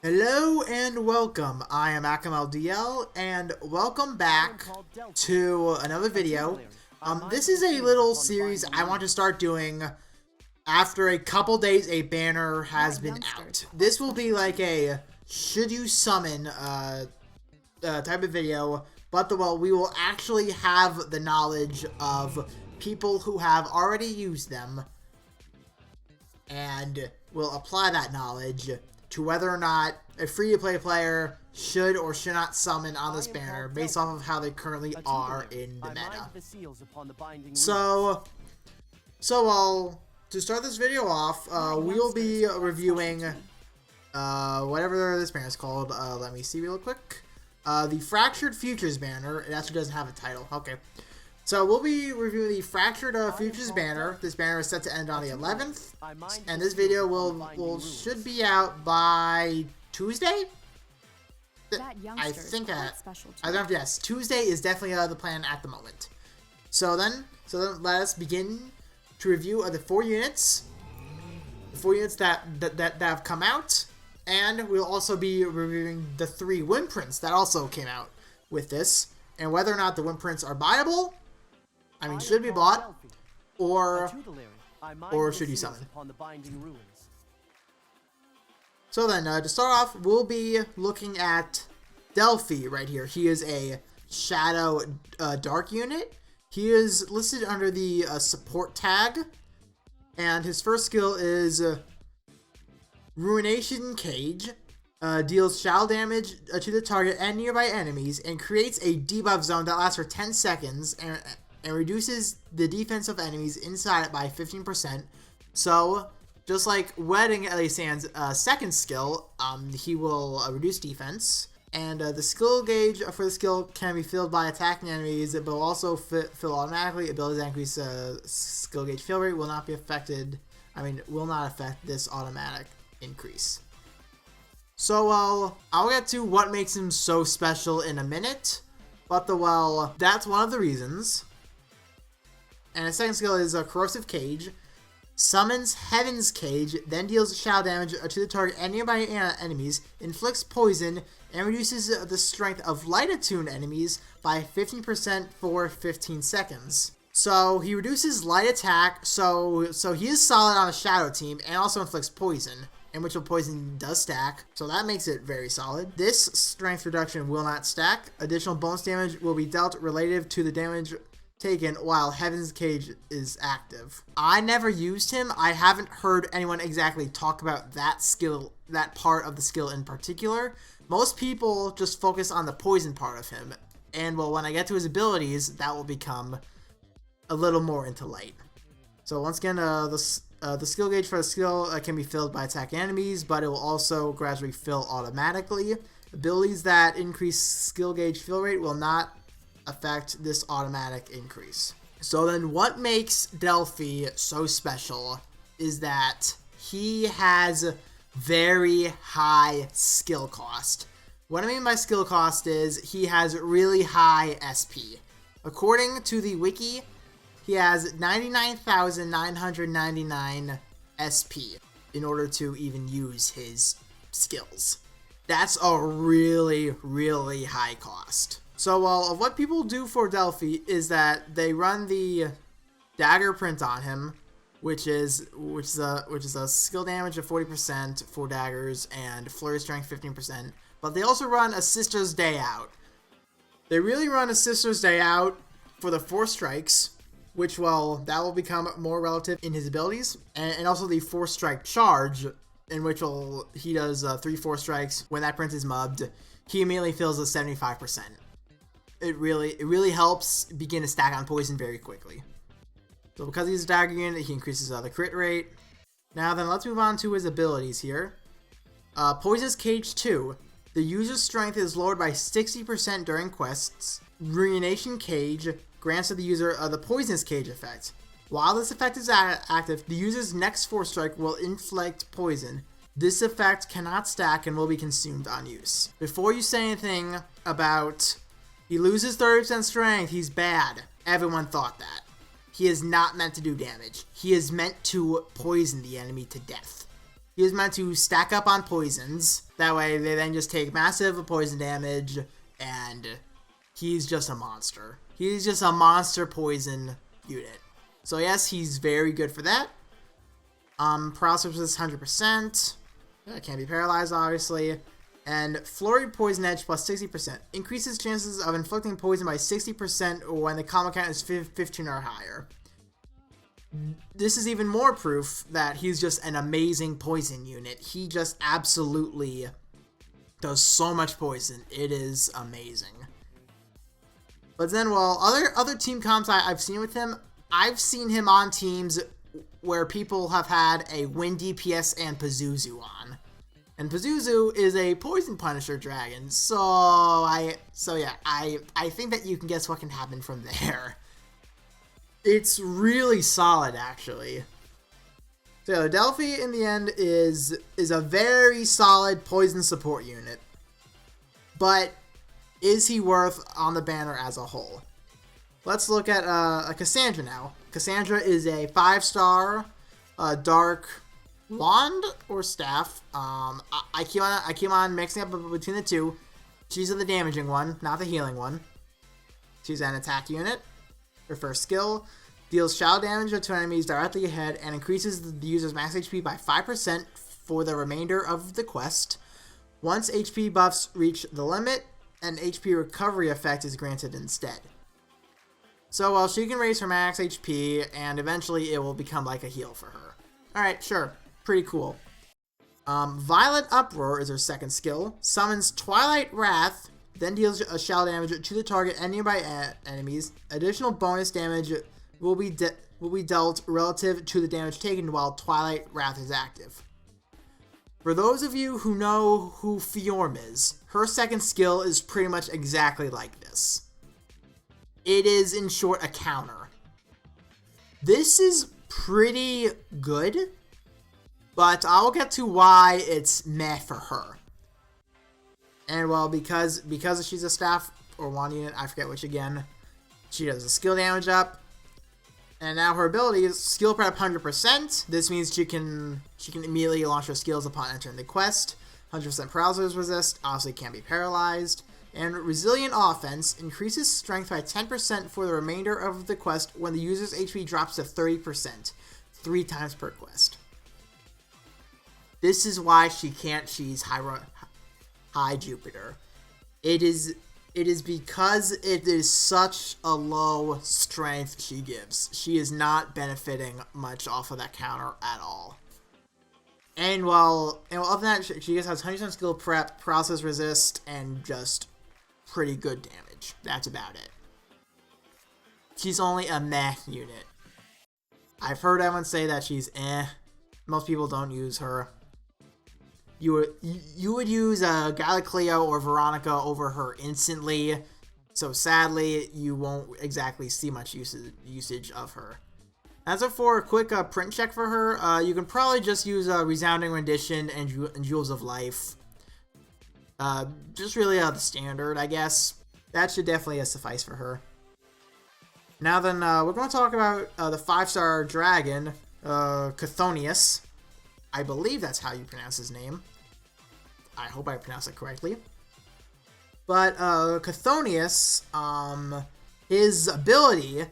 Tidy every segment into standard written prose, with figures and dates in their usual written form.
Hello and welcome. I am AkimLDL and welcome back to another video. This is a little series I want to start doing after a couple days a banner has been out. This will be like a should you summon type of video, but we will actually have the knowledge of people who have already used them and will apply that knowledge to whether or not a free-to-play player should or should not summon on this banner based off of how they currently are in the meta. To start this video off, we will be reviewing whatever this banner is called. Let me see real quick. The Fractured Futures banner. It actually doesn't have a title. Okay. So we'll be reviewing the Fractured Futures banner. This banner is set to end on the 11th, and this video should be out by Tuesday. I think yes, Tuesday is definitely the plan at the moment. So then let us begin to review the four units that have come out, and we'll also be reviewing the 3 Windprints that also came out with this, and whether or not the Windprints are buyable. I mean, should be bought, or should you summon? So then, to start off, we'll be looking at Delfy right here. He is a Shadow Dark unit. He is listed under the support tag, and his first skill is Ruination Cage. Deals shadow damage to the target and nearby enemies, and creates a debuff zone that lasts for 10 seconds, and reduces the defense of enemies inside it by 15%. So, just like Wedding Elisand's second skill, he will reduce defense. And the skill gauge for the skill can be filled by attacking enemies, but will also fill automatically. Abilities that increase skill gauge fill rate will not affect this automatic increase. So, I'll get to what makes him so special in a minute, but that's one of the reasons. And his second skill is Corrosive Cage. Summons Heaven's Cage, then deals shadow damage to the target and nearby enemies, inflicts poison, and reduces the strength of light attuned enemies by 15% for 15 seconds. So he reduces light attack, so he is solid on a shadow team, and also inflicts poison, in which the poison does stack, so that makes it very solid. This strength reduction will not stack. Additional bonus damage will be dealt relative to the damage taken while Heaven's Cage is active. I never used him. I haven't heard anyone exactly talk about that skill, that part of the skill in particular. Most people just focus on the poison part of him, and when I get to his abilities, that will become a little more into light. So once again, the skill gauge for the skill can be filled by attacking enemies, but it will also gradually fill automatically. Abilities that increase skill gauge fill rate will not affect this automatic increase. So then what makes Delfy so special is that he has very high skill cost. What I mean by skill cost is he has really high SP. According to the wiki, he has 99,999 SP in order to even use his skills. That's a really, really high cost. So, what people do for Delfy is that they run the dagger print on him, which is a skill damage of 40% for daggers and flurry strength 15%. But they also run a Sister's Day Out. They really run a Sister's Day Out for the 4 strikes, which that will become more relative in his abilities, and also the 4 strike charge, in which he does 3 4 strikes. When that print is mubbed, he immediately fills a 75%. It really helps begin to stack on poison very quickly. So because he's a dagger unit, he increases the crit rate. Now then, let's move on to his abilities here. Poisonous Cage 2. The user's strength is lowered by 60% during quests. Ruination Cage grants to the user the Poisonous Cage effect. While this effect is active, the user's next 4 strike will inflict poison. This effect cannot stack and will be consumed on use. Before you say anything about he loses 30% strength, he's bad, everyone thought that. He is not meant to do damage. He is meant to poison the enemy to death. He is meant to stack up on poisons. That way they then just take massive poison damage, and he's just a monster. He's just a monster poison unit. So yes, he's very good for that. Paralysis resist 100%. Can't be paralyzed, obviously. And Flurry Poison Edge plus 60%. Increases chances of inflicting poison by 60% when the combo count is 15 or higher. This is even more proof that he's just an amazing poison unit. He just absolutely does so much poison. It is amazing. But then, well, other team comps I've seen with him, I've seen him on teams where people have had a Wind DPS and Pazuzu on. And Pazuzu is a Poison Punisher dragon, so yeah, I think that you can guess what can happen from there. It's really solid, actually. So Delfy, in the end, is a very solid poison support unit. But is he worth on the banner as a whole? Let's look at a Cassandra now. Cassandra is a 5-star dark wand or staff. I keep on mixing up between the two. She's the damaging one, not the healing one. She's an attack unit. Her first skill deals shadow damage to enemies directly ahead and increases the user's max HP by 5% for the remainder of the quest. Once HP buffs reach the limit, an HP recovery effect is granted instead. So, well, she can raise her max HP, and eventually it will become like a heal for her. Alright, sure. Pretty cool. Violent Uproar is her second skill. Summons Twilight Wrath, then deals a shadow damage to the target and nearby enemies. Additional bonus damage will be dealt relative to the damage taken while Twilight Wrath is active. For those of you who know who Fjorm is, her second skill is pretty much exactly like this. It is, in short, a counter. This is pretty good, but I'll get to why it's meh for her. And well, because she's a staff or one unit, I forget which again, she does a skill damage up. And now her ability is skill prep 100%. This means she can immediately launch her skills upon entering the quest. 100% paralysis resist, obviously can't be paralyzed. And Resilient Offense increases strength by 10% for the remainder of the quest when the user's HP drops to 30%, 3 times per quest. This is why she can't cheese High Jupiter. It is because it is such a low strength she gives. She is not benefiting much off of that counter at all. And other than that, she just has 100% skill prep, paralysis resist, and just pretty good damage. That's about it. She's only a meh unit. I've heard everyone say that she's eh. Most people don't use her. You would use Galacleo or Veronica over her instantly, so sadly you won't exactly see much usage of her. As for a quick print check for her, you can probably just use Resounding Rendition and Jewels of Life. Just really the standard, I guess. That should definitely suffice for her. Now then, we're going to talk about the 5-star dragon, Chthonius. I believe that's how you pronounce his name. I hope I pronounced it correctly. But Chthonius, his ability,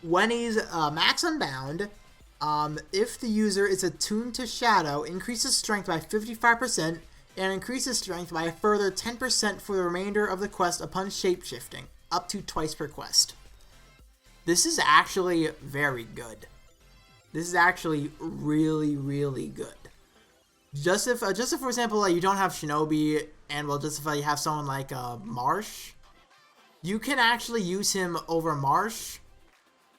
when he's max unbound, if the user is attuned to Shadow, increases strength by 55% and increases strength by a further 10% for the remainder of the quest upon shapeshifting, up to twice per quest. This is actually very good. This is actually really, really good. Just if for example, like, you don't have Shinobi, and well, just if you have someone like Marsh, you can actually use him over Marsh,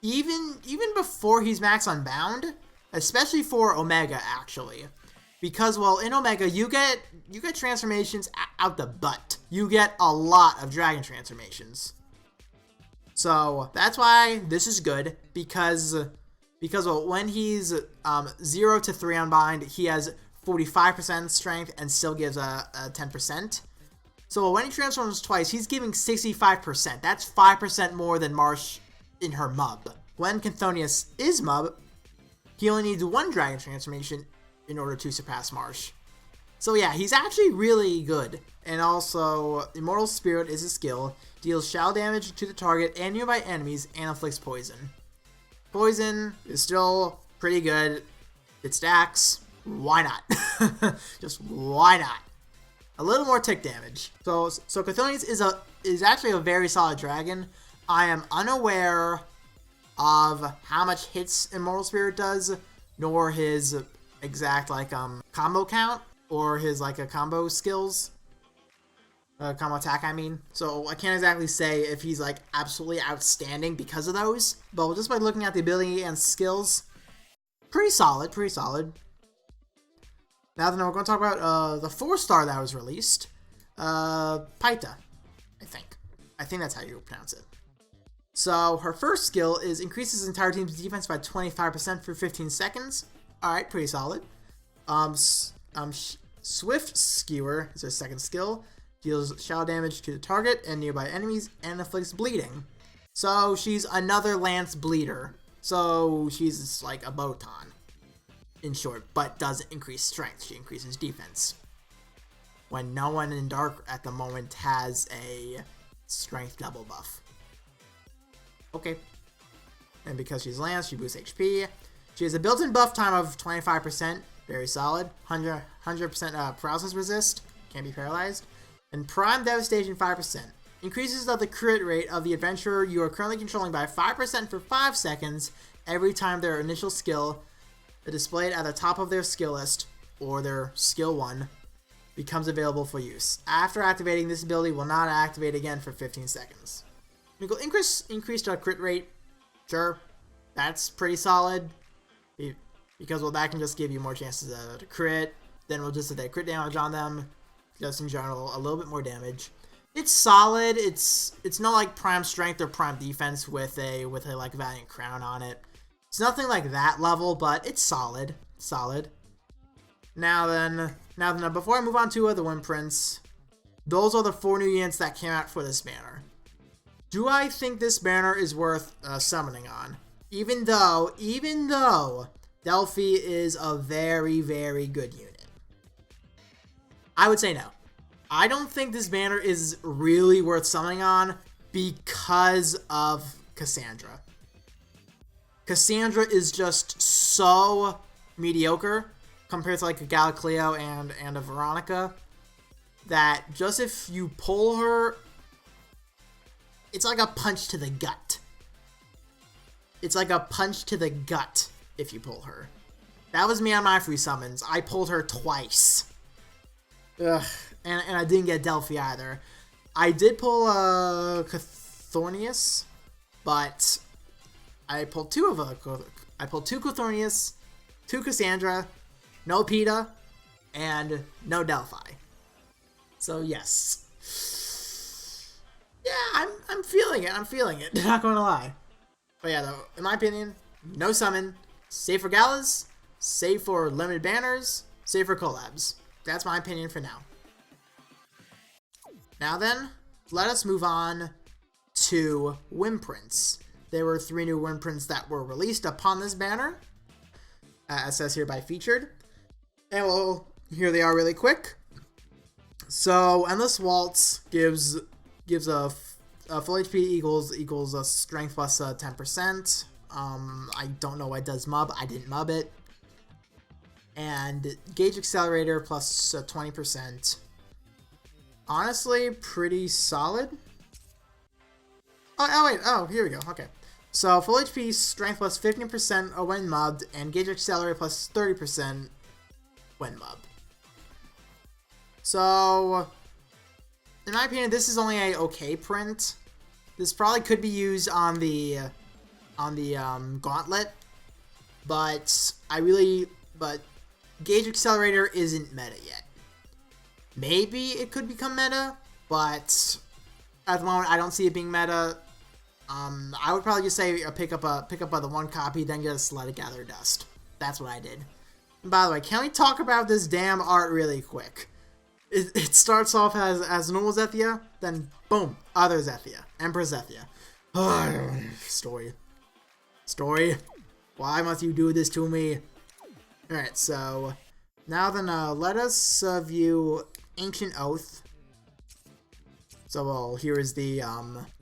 even before he's max unbound, especially for Omega actually, because well, in Omega you get transformations out the butt. You get a lot of dragon transformations. So that's why this is good, because well, when he's 0 to 3 unbind, he has 45% strength and still gives a 10%. So when he transforms twice, he's giving 65%. That's 5% more than Marsh in her MUB. When Chthonius is MUB, he only needs 1 dragon transformation in order to surpass Marsh. So yeah, he's actually really good. And also, Immortal Spirit is a skill. Deals shadow damage to the target and nearby enemies and inflicts poison. Poison is still pretty good. It stacks. Why not? Just why not? A little more tick damage. So Chthonius is actually a very solid dragon. I am unaware of how much hits Immortal Spirit does, nor his exact combo count or his combo skills. Combo attack, I mean. So I can't exactly say if he's absolutely outstanding because of those. But just by looking at the ability and skills, pretty solid, pretty solid. Now then, we're going to talk about the 4-star that was released. Paita, I think. I think that's how you pronounce it. So her first skill is increases entire team's defense by 25% for 15 seconds. Alright, pretty solid. Swift Skewer is her second skill. Deals shadow damage to the target and nearby enemies and inflicts bleeding. So she's another Lance Bleeder. So she's like a Botan, in short, but doesn't increase strength. She increases defense. When no one in Dark at the moment has a strength double buff. Okay. And because she's Lance, she boosts HP. She has a built-in buff time of 25%. Very solid. 100% paralysis resist. Can't be paralyzed. And Prime Devastation 5%. Increases the crit rate of the adventurer you are currently controlling by 5% for 5 seconds every time their initial skill, displayed at the top of their skill list, or their skill 1, becomes available for use. After activating, this ability will not activate again for 15 seconds. Increased crit rate. Sure, that's pretty solid. Because, well, that can just give you more chances to crit. Then we'll just hit that crit damage on them. Just in general, a little bit more damage. It's solid. It's not Prime Strength or Prime Defense with a Valiant Crown on it. It's nothing like that level, but it's solid. Solid. Now then, before I move on to the Windprints, those are the 4 new units that came out for this banner. Do I think this banner is worth summoning on? Even though Delfy is a very, very good unit. I would say no. I don't think this banner is really worth summoning on because of Cassandra. Cassandra is just so mediocre compared to a Galacleo and a Veronica that just if you pull her, it's like a punch to the gut. It's like a punch to the gut if you pull her. That was me on my free summons. I pulled her twice. Ugh. And I didn't get Delphi either. I did pull Chthonius, but I pulled 2 of I pulled 2 Chthonius, 2 Cassandra, no Peta, and no Delphi. So yes. Yeah, I'm feeling it. I'm feeling it. Not gonna lie. But yeah, though, in my opinion, no summon. Save for galas, save for limited banners, save for collabs. That's my opinion for now. Now then, let us move on to Windprints. There were 3 new Windprints that were released upon this banner, as says here by featured. And well, here they are really quick. So, Endless Waltz gives a full HP equals a strength plus 10%. I don't know why it does mub. I didn't mub it. And Gauge Accelerator plus 20%. Honestly, pretty solid. Oh, wait. Oh, here we go. Okay. So, full HP, strength plus 15% when mubbed, and Gauge Accelerator plus 30% when mubbed. So, in my opinion, this is only a okay print. This probably could be used on the Gauntlet, but Gauge Accelerator isn't meta yet. Maybe it could become meta, but at the moment I don't see it being meta. I would probably just say pick up the 1 copy, then just let it gather dust. That's what I did. And by the way, can we talk about this damn art really quick? It starts off as normal Zethia, then boom, other Zethia, Empress Zethia. Story. Why must you do this to me? Alright, so Now then, let us view Ancient Oath. So, well, here is the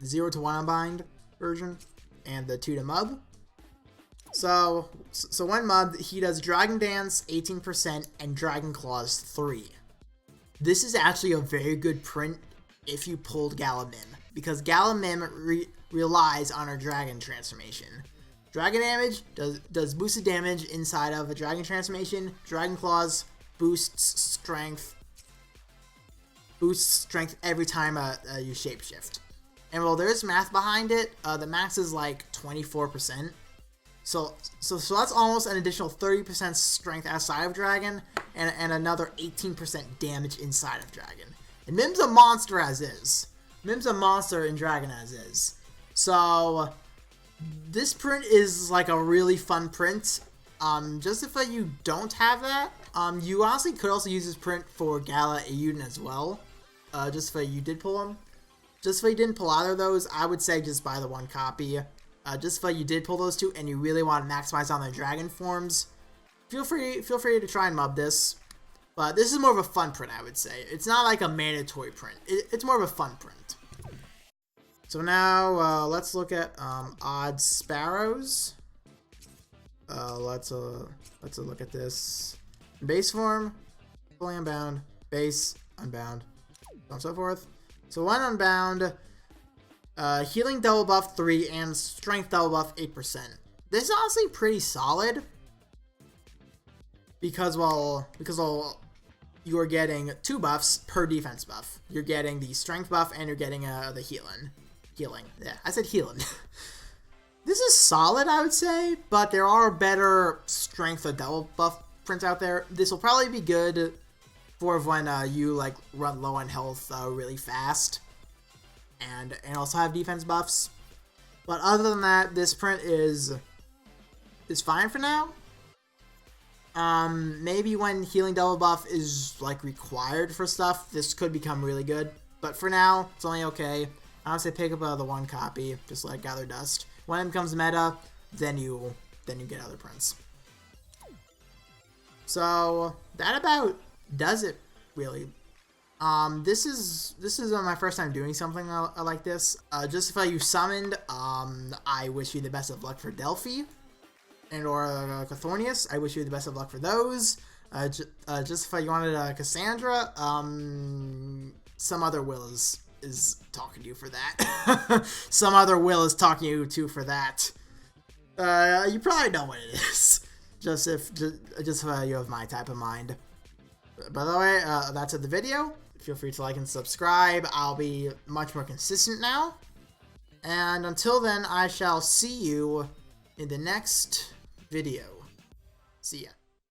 0 to 1 unbind version and the 2 to mub. So when mubbed, he does Dragon Dance 18% and Dragon Claws 3. This is actually a very good print if you pulled Galamim, because Galamim relies on our Dragon transformation. Dragon damage does boosted damage inside of a Dragon transformation. Dragon Claws boosts strength every time you shapeshift. And while there's math behind it, the max is like 24%. So that's almost an additional 30% strength outside of Dragon, and another 18% damage inside of Dragon. And Mim's a monster as is. Mim's a monster in Dragon as is. So this print is like a really fun print. Just if you don't have that, you honestly could also use this print for Gala Ayuden as well. Just if you did pull them. Just if you didn't pull either of those, I would say just buy the one copy. Just if you did pull those two and you really want to maximize on the Dragon forms, feel free to try and mub this. But this is more of a fun print, I would say. It's not like a mandatory print. It's more of a fun print. So now let's look at Odd Sparrows. Let's look at this. Base form, fully unbound, base, unbound, so on and so forth. So one unbound. Healing double buff 3 and strength double buff 8%. This is honestly pretty solid because you are getting 2 buffs per defense buff. You're getting the strength buff and you're getting the healing. Yeah, I said healing. This is solid, I would say, but there are better strength or double buff prints out there. This will probably be good for when you like run low on health really fast. And also have defense buffs. But other than that, this print is fine for now. Maybe when healing double buff is like required for stuff, this could become really good. But for now, it's only okay. I would say pick up the one copy, just like Gather Dust. When it becomes meta, then you get other prints. So that about does it, really. This is my first time doing something like this. Just if you summoned, I wish you the best of luck for Delfy and or Cathornius. I wish you the best of luck for those. Just if you wanted Cassandra, some other will is talking to you for that. Some other will is talking to you too for that. You probably know what it is. Just if you have my type of mind. By the way, that's it the video. Feel free to like and subscribe. I'll be much more consistent now. And until then, I shall see you in the next video. See ya.